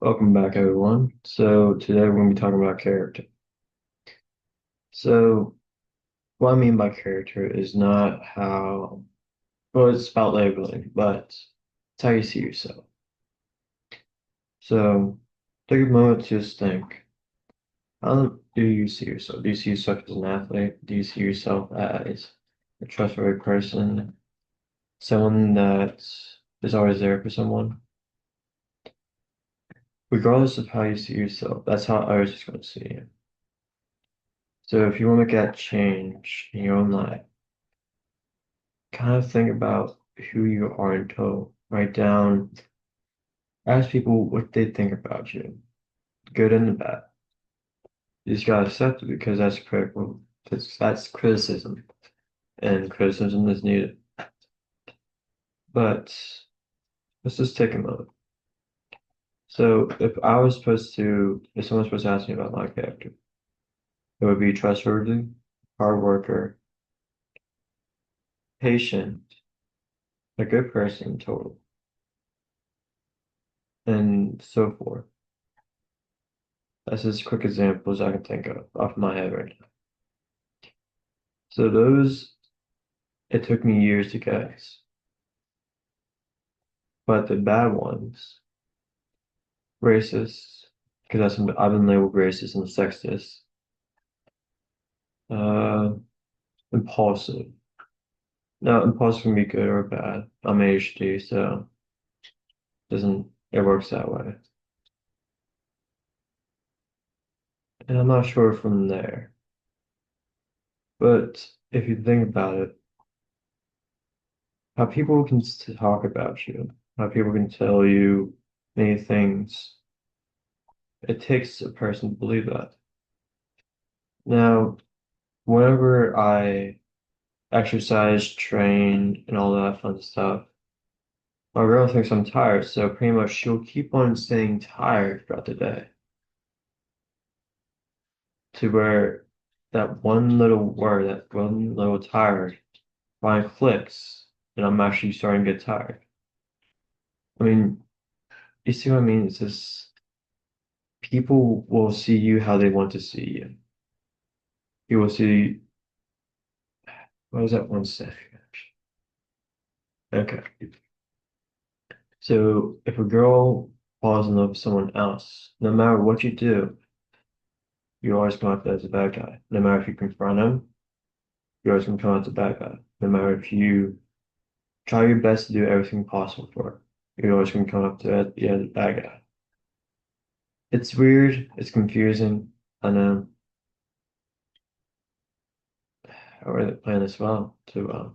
Welcome back, everyone. So today we're going to be talking about character. So what I mean by character is not well, it's about labeling, but it's how you see yourself. So take a moment to just think, how do you see yourself? Do you see yourself as an athlete? Do you see yourself as a trustworthy person? Someone that is always there for someone? Regardless of how you see yourself, that's how others are going to see you. So if you want to make that change in your own life, kind of think about who you are in total. Write down, ask people what they think about you, good and the bad. You just gotta accept it because that's critical. That's criticism, and criticism is needed. But let's just take a moment. So if someone's supposed to ask me about my character, it would be trustworthy, hard worker, patient, a good person in total, and so forth. That's just quick examples I can think of off my head right now. So those It took me years to guess, but the bad ones, racist, because I've been labeled racist and sexist, uh, impulsive. Now, impulsive can be good or bad. I'm ADHD, so doesn't it works that way. And I'm not sure from there. But if you think about it, how people can talk about you, how people can tell you many things, it takes a person to believe that. Now, whenever I exercise, train, and all that fun stuff. My girl thinks I'm tired, so pretty much she'll keep on saying tired throughout the day to where that one little word, that one little tired, finally clicks, and I'm actually starting to get tired. I mean, you see what I mean? It's just people will see you how they want to see you. You will see, what was that one saying? Okay. So if a girl falls in love with someone else, no matter what you do, you always come out as a bad guy. No matter if you confront him, you're always going to come out as a bad guy. No matter if you try your best to do everything possible for her, you're always going to come up to it, yeah, the bad guy. It's weird. It's confusing. I know. I read the plan as well too.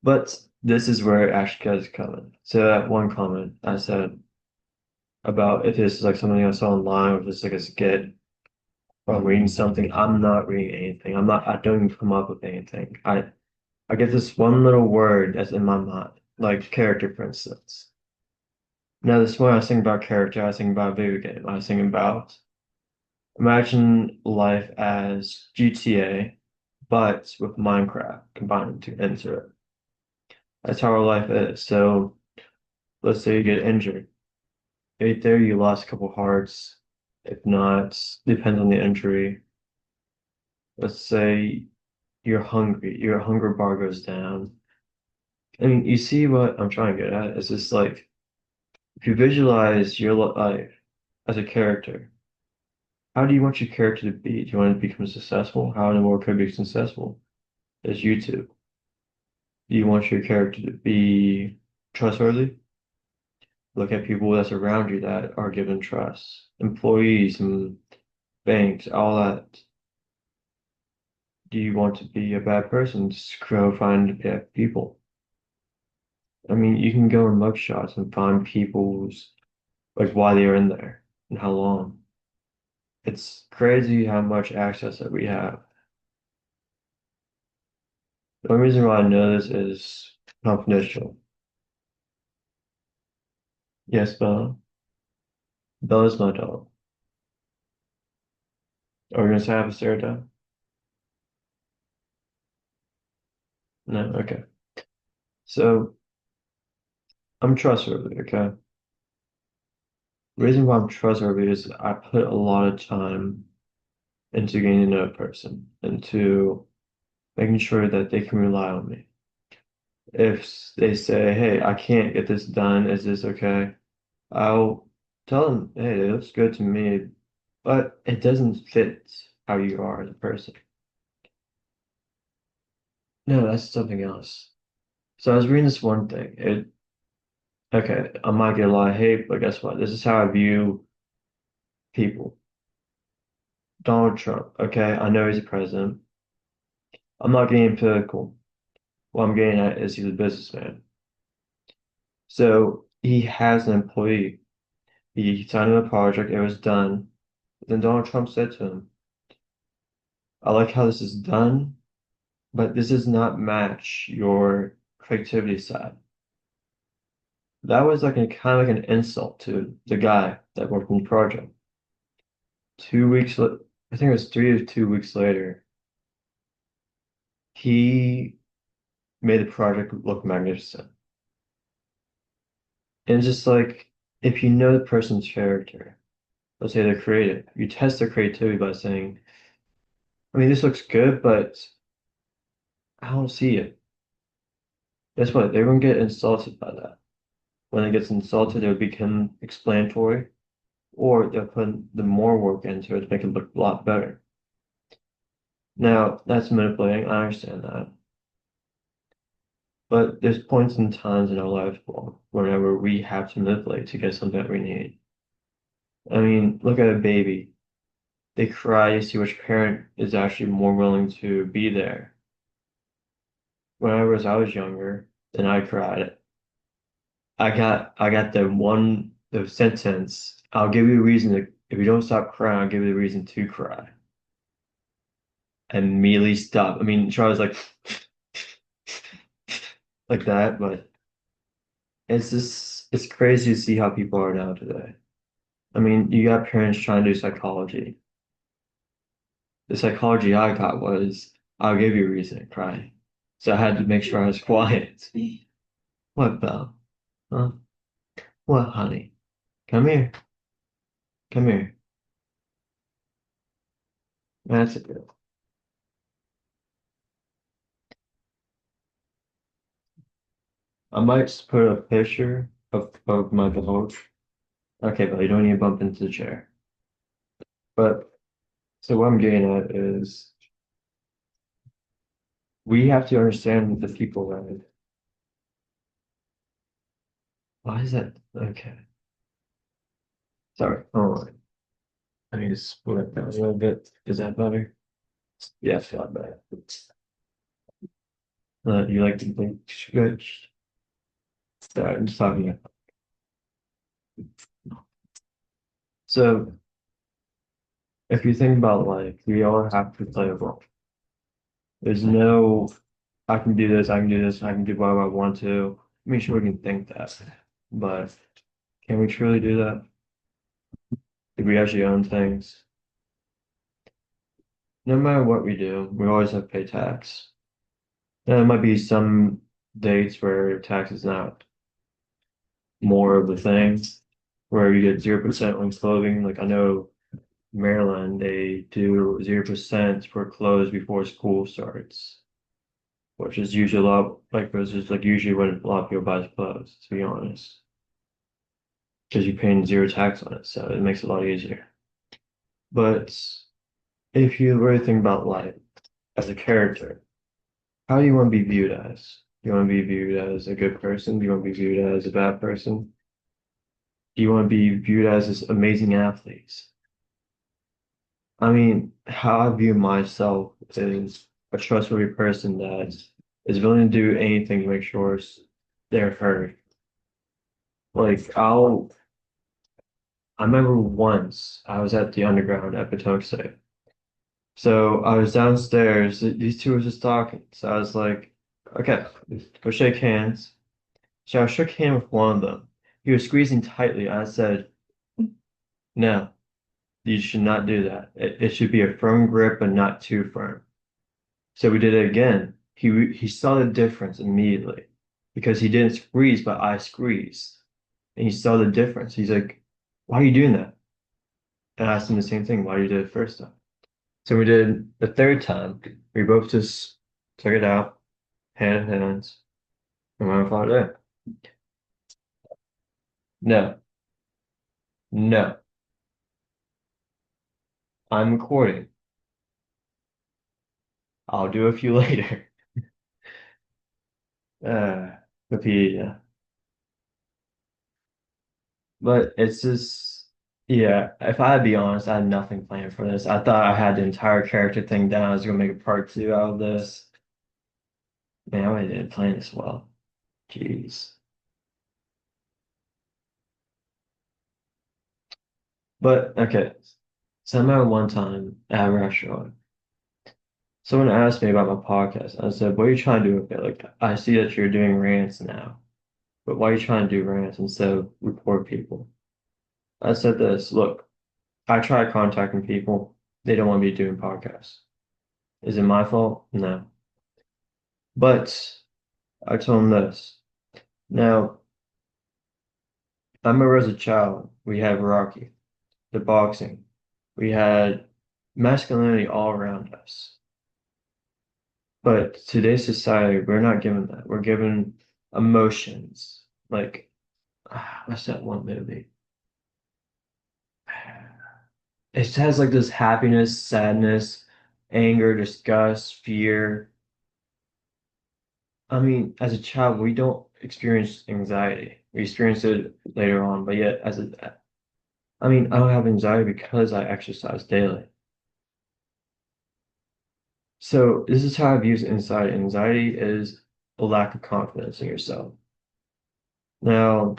But this is where it actually gets coming. So that one comment I said about if this is like something I saw online or if it's like a skit or I'm reading something, I'm not reading anything. I don't even come up with anything. I get this one little word that's in my mind, like character, for instance. Now, this morning I was thinking about character, I was thinking about a video game, I was thinking about imagine life as GTA, but with Minecraft combined into it. That's how our life is. So let's say you get injured. Right there, you lost a couple hearts. If not, depends on the injury. Let's say you're hungry, your hunger bar goes down. I mean, you see what I'm trying to get at? It's just like if you visualize your life as a character, how do you want your character to be? Do you want to become successful? How in the world could I be successful? As YouTube. Do you want your character to be trustworthy? Look at people that's around you that are given trust. Employees and banks, all that. Do you want to be a bad person? Just go find bad people. I mean, you can go in mugshots and find people's, like, why they are in there and how long. It's crazy how much access that we have. The only reason why I know this is confidential. Yes, Bella. Bella's my dog. Are we gonna say I have a stare down? No, okay. So I'm trustworthy, okay? The reason why I'm trustworthy is I put a lot of time into getting to know a person, into making sure that they can rely on me. If they say, "Hey, I can't get this done, is this okay?" I'll tell them, "Hey, it looks good to me, but it doesn't fit how you are as a person." No, that's something else. So I was reading this one thing. Okay, I might get a lot of hate, but guess what? This is how I view people. Donald Trump, okay, I know he's a president. I'm not getting political. What I'm getting at is he's a businessman. So he has an employee. He signed him a project, it was done. Then Donald Trump said to him, "I like how this is done, but this does not match your creativity side." That was like a kind of like an insult to the guy that worked on the project. 2 weeks, I think it was 3 or 2 weeks later, he made the project look magnificent. And it's just like, if you know the person's character, let's say they're creative, you test their creativity by saying, I mean, this looks good, but I don't see it. Guess what? They're going to get insulted by that. When it gets insulted, it'll become explanatory, or they'll put the more work into it to make it look a lot better. Now, that's manipulating. I understand that. But there's points and times in our life whenever we have to manipulate to get something that we need. I mean, look at a baby. They cry, you see which parent is actually more willing to be there. Whenever I was younger, and I cried, I got the sentence, "I'll give you a reason to, if you don't stop crying, I'll give you a reason to cry." And immediately stop. I mean, Charlie's like like that, but it's crazy to see how people are now today. I mean, you got parents trying to do psychology. The psychology I got was, "I'll give you a reason to cry." So I had to make sure I was quiet. What, Belle? Huh? What, honey? Come here. Come here. That's it. I might just put a picture of my dog. Okay, but you don't need to bump into the chair. But so what I'm getting at is we have to understand the people that, why is that? Okay. Sorry. Hold on. I need to split that a little bit. Is that better? Yeah, I feel better. You like to think good? Sorry, I'm just talking. So if you think about life, we all have to play a role. There's no, I can do this, I can do this, I can do what I want to. I mean, sure, we can think that, but can we truly do that? If we actually own things? No matter what we do, we always have to pay tax. And there might be some dates where tax is not more of the thing, where you get 0% on clothing. Like I know Maryland, they do 0% for clothes before school starts, which is usually a lot, like this is like usually when a lot of people buy clothes, to be honest, because you're paying zero tax on it, so it makes it a lot easier. But if you really think about life as a character, how do you want to be viewed as? Do you want to be viewed as a good person? Do you want to be viewed as a bad person? Do you want to be viewed as this amazing athlete? I mean, how I view myself is a trustworthy person that is willing to do anything to make sure they're heard. Like I remember once I was at the underground at Potomac State. So I was downstairs, these two were just talking. So I was like, okay, go shake hands. So I shook hands with one of them. He was squeezing tightly. I said, "No, you should not do that. It should be a firm grip and not too firm." So we did it again. He saw the difference immediately because he didn't squeeze, but I squeezed. And he saw the difference. He's like, why are you doing that? And I asked him the same thing. Why did you do it the first time? So we did the third time. We both just took it out, hand in hands, and went for it. No, no, I'm recording. I'll do a few later. Uh, Wikipedia. But it's just, yeah, if I had to be honest, I had nothing planned for this. I thought I had the entire character thing down. I was gonna make a part two out of this. Man, I really didn't plan this well. Jeez. But okay. Somehow one time at a restaurant, someone asked me about my podcast. I said, what are you trying to do with it? Like, I see that you're doing rants now, but why are you trying to do rants instead of report people? I said this, look, I try contacting people. They don't want me doing podcasts. Is it my fault? No. But I told him this. Now, I remember as a child, we had Rocky, the boxing. We had masculinity all around us. But today's society, we're not given that. We're given emotions. Like, what's that one movie? It has like this happiness, sadness, anger, disgust, fear. I mean, as a child, we don't experience anxiety. We experience it later on, but yet I mean, I don't have anxiety because I exercise daily. So this is how I view anxiety. Anxiety is a lack of confidence in yourself. Now,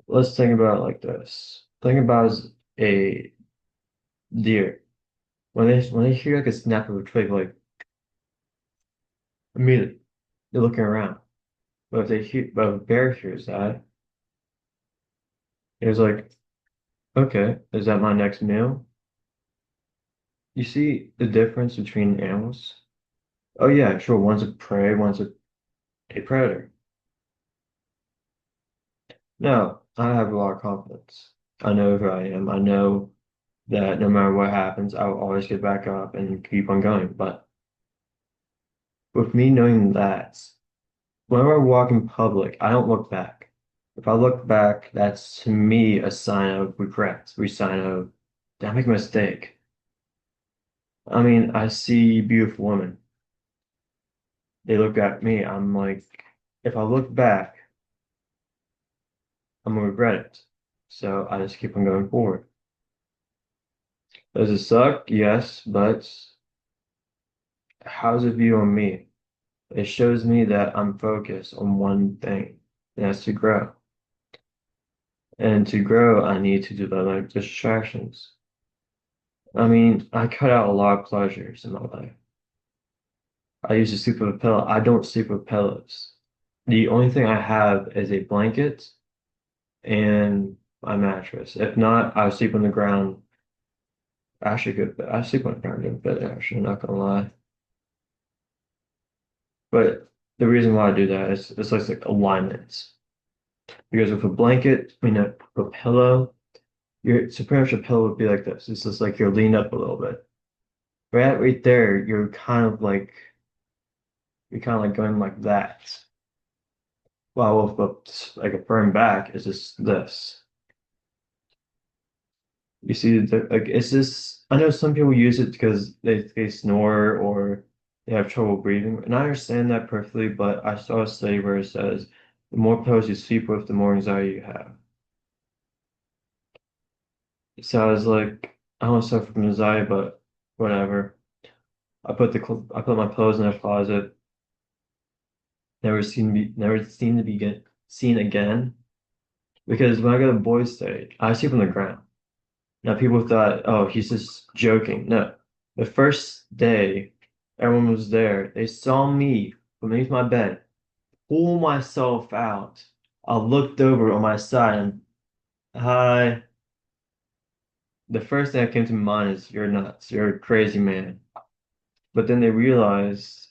let's think about it like this. Think about as a deer. When they hear like a snap of a twig, like immediately they're looking around. But if a bear hears that, it's like, okay, is that my next meal? You see the difference between animals? Oh yeah, sure. One's a prey, one's a predator. No, I have a lot of confidence. I know who I am. I know that no matter what happens, I will always get back up and keep on going. But with me knowing that, whenever I walk in public, I don't look back. If I look back, that's to me a sign of regret, a sign of, did I make a mistake? I mean, I see beautiful women. They look at me. I'm like, if I look back, I'm gonna regret it. So I just keep on going forward. Does it suck? Yes, but how's it view on me? It shows me that I'm focused on one thing, and that's to grow. And to grow, I need to develop distractions. I mean, I cut out a lot of pleasures in my life. I used to sleep with a pillow. I don't sleep with pillows. The only thing I have is a blanket and my mattress. If not, I sleep on the ground. Actually, good. I sleep on the ground in bed, actually, not gonna lie. But the reason why I do that is it's like alignments. Because with a blanket, I mean, a pillow, so pretty much a pillow would be like this. It's just like you're leaned up a little bit. Right there, you're kind of like going like that. Well, with like a firm back, it's just this. You see, like it's just. I know some people use it because they snore or they have trouble breathing, and I understand that perfectly. But I saw a study where it says the more pillows you sleep with, the more anxiety you have. So I was like, I don't suffer from anxiety, but whatever. I put my clothes in a closet. Never seen to be get seen again. Because when I go to boys' stage, I sleep on the ground. Now people thought, oh, he's just joking. No, the first day, everyone was there. They saw me beneath my bed, pull myself out. I looked over on my side and hi. The first thing that came to mind is you're nuts. You're a crazy man. But then they realized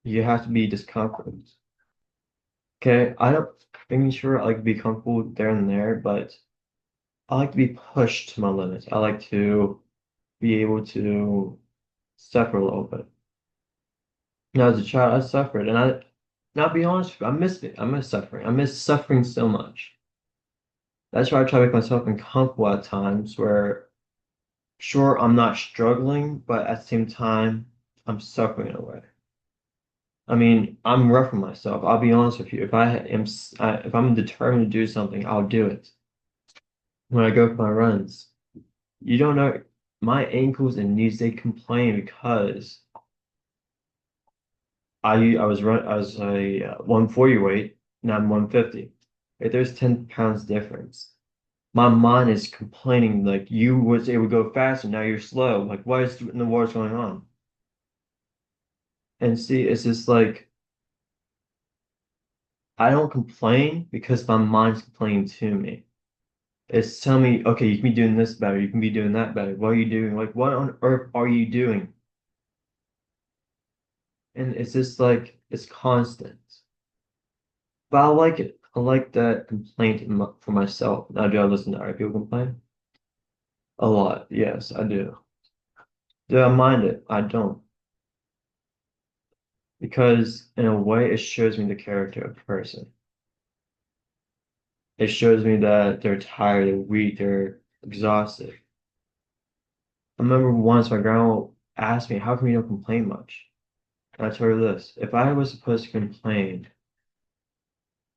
you have to be discomfort. Okay, I don't making sure I like be comfortable there and there, but I like to be pushed to my limits. I like to be able to suffer a little bit. Now, as a child, I suffered, and now be honest with you, I miss it. I miss suffering. I miss suffering so much. That's why I try to make myself uncomfortable at times where, sure, I'm not struggling, but at the same time, I'm suffering in a way. I mean, I'm rough on myself. I'll be honest with you. If I'm determined to do something, I'll do it. When I go for my runs, you don't know, my ankles and knees, they complain because I was a 140 weight, now I'm 150. If there's 10 pounds difference, my mind is complaining like you was able to go faster, now you're slow. Like what is in the world's going on? And see, it's just like I don't complain because my mind's complaining to me. It's telling me, okay, you can be doing this better, you can be doing that better. What are you doing? Like what on earth are you doing? And it's just like it's constant. But I like it. I like that complaint for myself. Now, do I listen to other people complain? A lot. Yes, I do. Do I mind it? I don't. Because in a way, it shows me the character of the person. It shows me that they're tired, they're weak, they're exhausted. I remember once my grandma asked me, how come you don't complain much? And I told her this, if I was supposed to complain,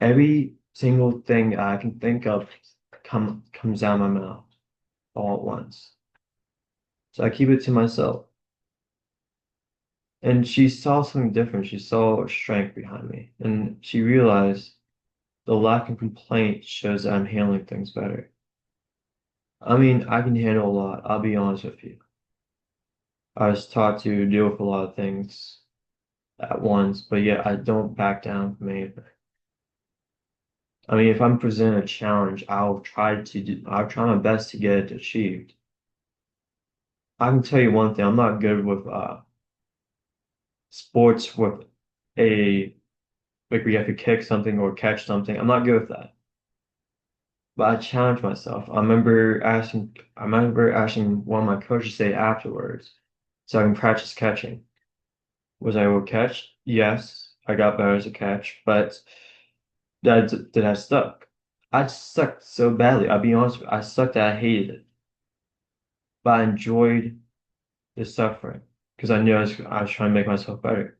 every single thing I can think of comes out of my mouth all at once. So I keep it to myself. And she saw something different. She saw strength behind me. And she realized the lack of complaint shows that I'm handling things better. I mean, I can handle a lot. I'll be honest with you. I was taught to deal with a lot of things at once, but yet I don't back down from anything. I mean, if I'm presented a challenge, I'll try my best to get it achieved. I can tell you one thing, I'm not good with sports with a like we have to kick something or catch something. I'm not good with that. But I challenged myself. I remember asking one of my coaches to say afterwards, so I can practice catching. Was I able to catch? Yes, I got better as a catch, but did I suck? I sucked so badly. I'll be honest with you, I sucked that I hated it. But I enjoyed the suffering because I was trying to make myself better.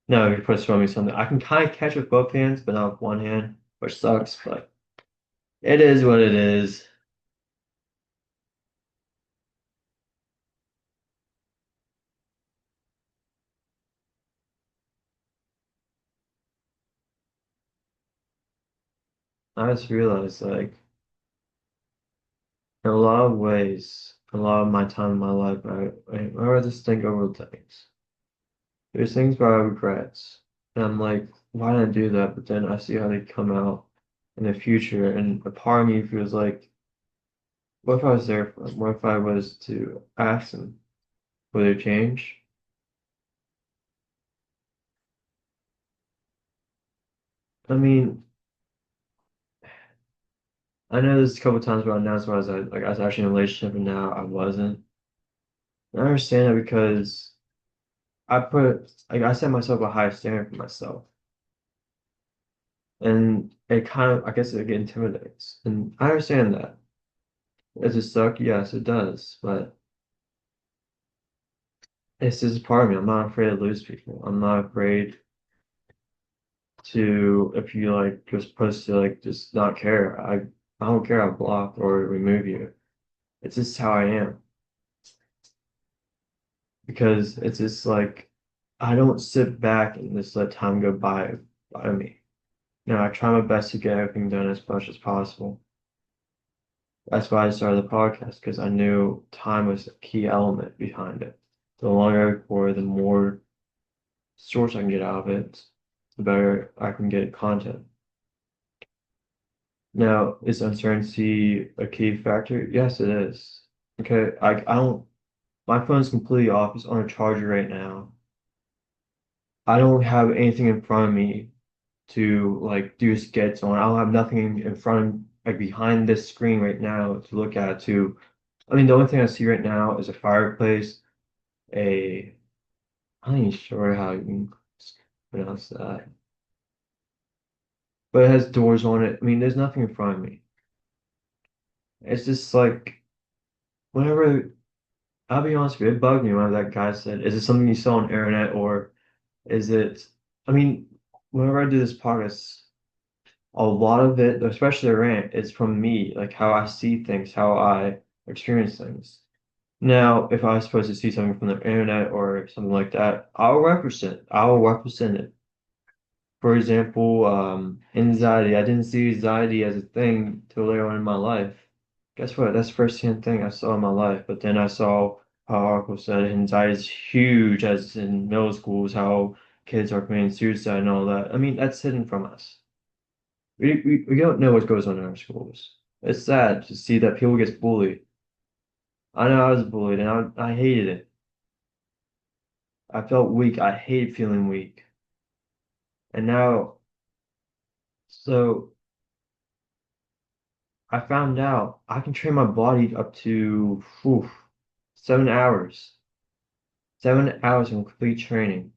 Now, if you put throw me something, I can kind of catch with both hands, but not with one hand, which sucks, but it is what it is. I just realized, like, in a lot of ways, a lot of my time in my life, I rather just think over things. There's things where I regret, and I'm like, why did I do that? But then I see how they come out in the future, and a part of me feels like, what if I was there for them? What if I was to ask them, would they change? I mean, I know there's a couple times where I announced where I was actually in a relationship and now I wasn't. And I understand that because I set myself a high standard for myself. And it kind of, I guess it intimidates. And I understand that. Does it suck? Yes, it does. But it's just part of me. I'm not afraid to lose people. I'm not afraid to, if you like, you're supposed to like just not care. I don't care. I'll block or remove you. It's just how I am. Because it's just like, I don't sit back and just let time go by me. You know, I try my best to get everything done as much as possible. That's why I started the podcast because I knew time was a key element behind it. The longer I record, the more source I can get out of it, the better I can get content. Now, is uncertainty a key factor? Yes, it is. Okay, I don't, my phone's completely off. It's on a charger right now. I don't have anything in front of me to like do skits on. I'll have nothing in front, like behind this screen right now to look at to, I mean, the only thing I see right now is a fireplace, a, I'm not even sure how you can pronounce that, but it has doors on it. I mean, there's nothing in front of me. It's just like, whenever, I'll be honest with you, it bugged me when that guy said, is it something you saw on the internet or is it, I mean, whenever I do this podcast, a lot of it, especially the rant, is from me, like how I see things, how I experience things. Now, if I was supposed to see something from the internet or something like that, I'll represent it. For example, anxiety. I didn't see anxiety as a thing till later on in my life. Guess what? That's the first-hand thing I saw in my life. But then I saw how article said anxiety is huge, as in middle schools, how kids are committing suicide and all that. I mean, that's hidden from us. We don't know what goes on in our schools. It's sad to see that people get bullied. I know I was bullied and I hated it. I felt weak. I hate feeling weak. And now, so I found out I can train my body up to 7 hours. 7 hours of complete training.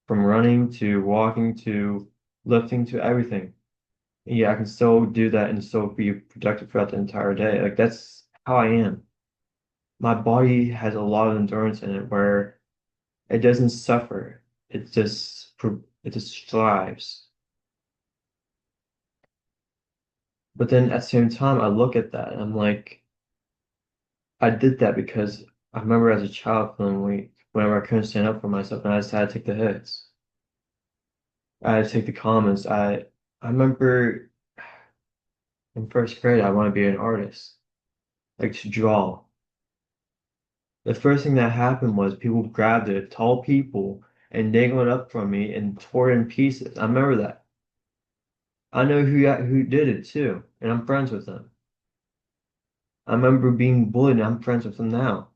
From running to walking to lifting to everything. Yeah, I can still do that and still be productive throughout the entire day. Like that's how I am. My body has a lot of endurance in it where it doesn't suffer. It just thrives. But then at the same time, I look at that and I'm like, I did that because I remember as a child feeling weak, whenever I couldn't stand up for myself, and I just had to take the hits. I had to take the comments. I remember in first grade, I want to be an artist, like to draw. The first thing that happened was people grabbed it, tall people, and dangled it up from me and tore it in pieces. I remember that. I know who did it too, and I'm friends with them. I remember being bullied, and I'm friends with them now.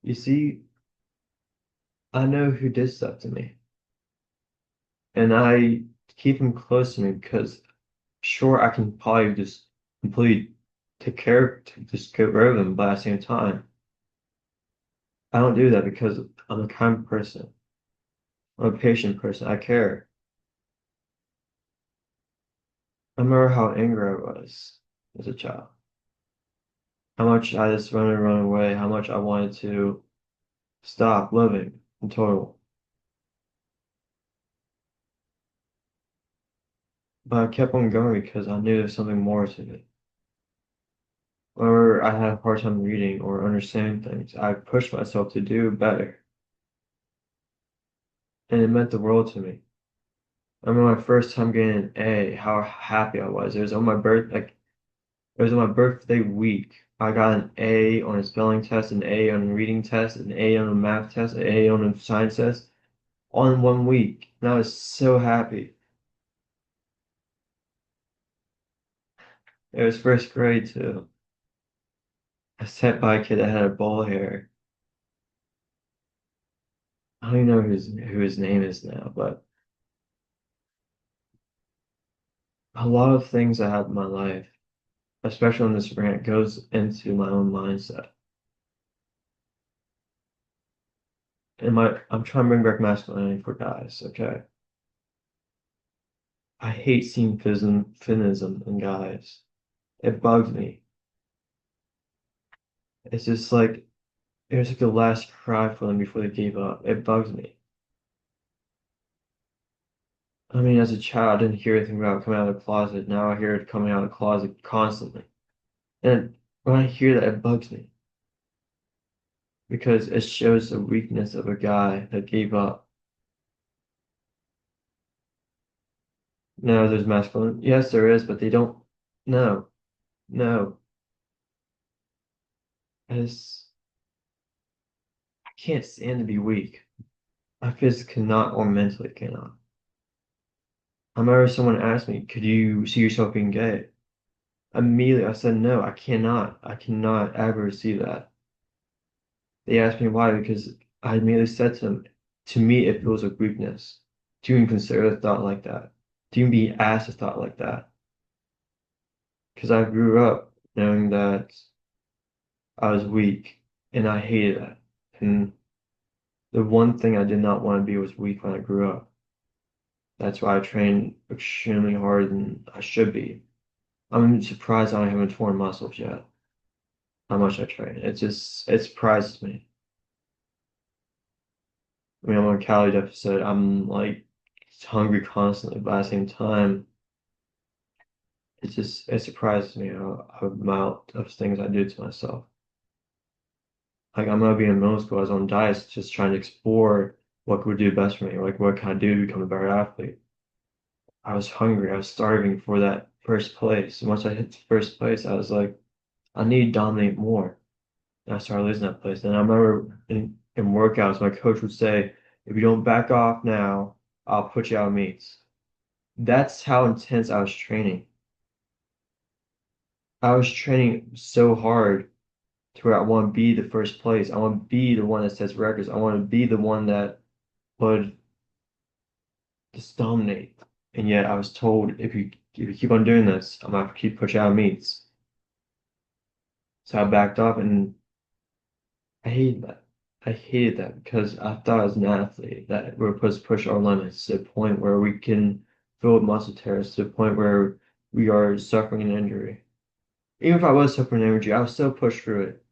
You see, I know who did stuff to me, and I keep them close to me because sure, I can probably just completely take care to just get rid of them, but at the same time, I don't do that because I'm a kind person. I'm a patient person. I care. I remember how angry I was as a child. How much I just wanted to run away, how much I wanted to stop living in total. But I kept on going because I knew there's something more to it. Whenever I had a hard time reading or understanding things, I pushed myself to do better. And it meant the world to me. I remember my first time getting an A, how happy I was. It was on my it was on my birthday week. I got an A on a spelling test, an A on a reading test, an A on a math test, an A on a science test, all in one week. And I was so happy. It was first grade too. I sat by a kid that had a ball hair. I don't even know who his name is now, but a lot of things I have in my life, especially on this rant, goes into my own mindset. I'm trying to bring back masculinity for guys, okay? I hate seeing feminism in guys. It bugs me. It's just like it was like the last cry for them before they gave up. It bugs me. I mean, as a child, I didn't hear anything about coming out of the closet. Now I hear it coming out of the closet constantly. And when I hear that, it bugs me because it shows the weakness of a guy that gave up. No, there's masculine. Yes, there is, but they don't. No, no. As I can't stand to be weak. I physically cannot or mentally cannot. I remember someone asked me, could you see yourself being gay? Immediately, I said, no, I cannot. I cannot ever see that. They asked me why, because I immediately said to them, To me, it feels like weakness to even consider a thought like that, to even be asked a thought like that. Because I grew up knowing that I was weak and I hated that. And the one thing I did not want to be was weak when I grew up. That's why I trained extremely harder than I should be. I'm surprised I haven't torn muscles yet. How much I train. It surprises me. I mean, I'm on a calorie deficit. I'm like hungry constantly, but at the same time, it surprises me how amount of things I do to myself. Like I'm gonna be in middle school, I was on diets, just trying to explore what would do best for me. Like what can I do to become a better athlete? I was hungry. I was starving for that first place. And once I hit the first place, I was like, I need to dominate more. And I started losing that place. And I remember in workouts, my coach would say, if you don't back off now, I'll put you out of meets. That's how intense I was training. I was training so hard to where I want to be the first place. I want to be the one that sets records. I want to be the one that would just dominate. And yet I was told if you keep on doing this, I'm gonna have to keep pushing out meets. So I backed off and I hated that. I hated that because I thought as an athlete that we're supposed to push our limits to the point where we can feel with muscle tears, to the point where we are suffering an injury. Even if I was suffering an injury, I would still push through it.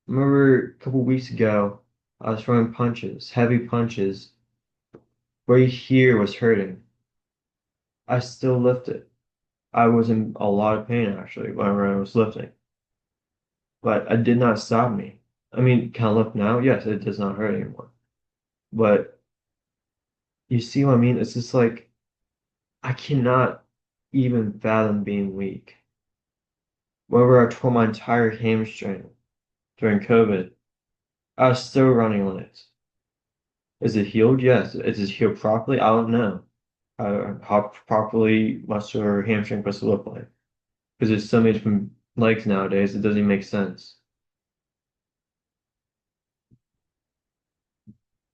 I remember a couple weeks ago, I was throwing punches, heavy punches, right here was hurting. I still lifted. I was in a lot of pain actually whenever I was lifting, but it did not stop me. I mean, can I lift now? Yes, it does not hurt anymore. But you see what I mean? It's just like I cannot even fathom being weak. Whenever I tore my entire hamstring during COVID, I was still running on it. Is it healed? Yes. Is it healed properly? I don't know. How properly must your hamstring supposed to look like? Because there's so many different legs nowadays, it doesn't even make sense.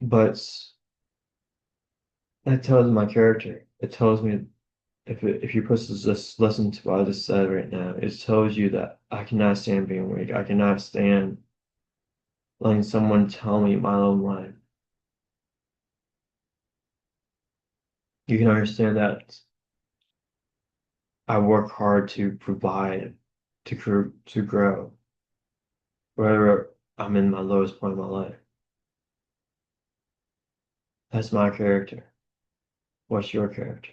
But that tells my character. It tells me if you're supposed to just listen to what I just said right now, it tells you that I cannot stand being weak. I cannot stand letting someone tell me my own life. You can understand that I work hard to provide, to grow, whether I'm in my lowest point of my life. That's my character. What's your character?